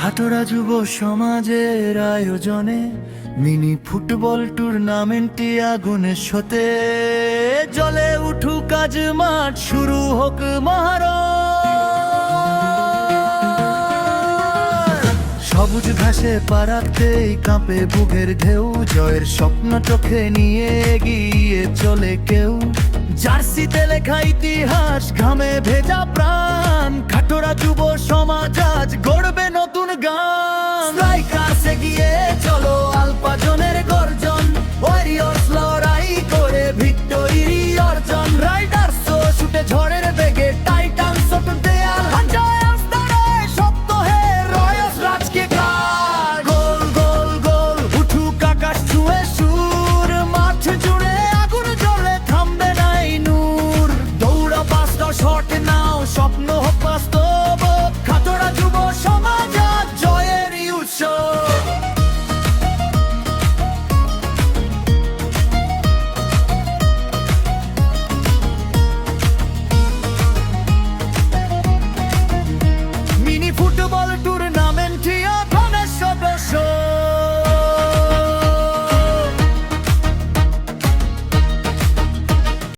খাটোরা যুব সমাজের আয়োজনে মিনি ফুটবল টুর্নামেন্টটি আগুনের সাথে জলে উঠুক কাজ মাঠ শুরু হোক মহারণ। সবুজ ঘাসে পা রাখতেই কাঁপে বুকের ঢেউ, জয়ের স্বপ্ন চোখে নিয়ে এগিয়ে চলে কেউ। জার্সিতে লেখা ইতিহাস, ঘামে ভেজা প্রাণ, খাটোরা যুব সমাজ আজ গড়বে নতুন গান। স্ট্রাইকার্স এগিয়ে চলো, আলপাজনের গর্জন, ওয়ারিয়র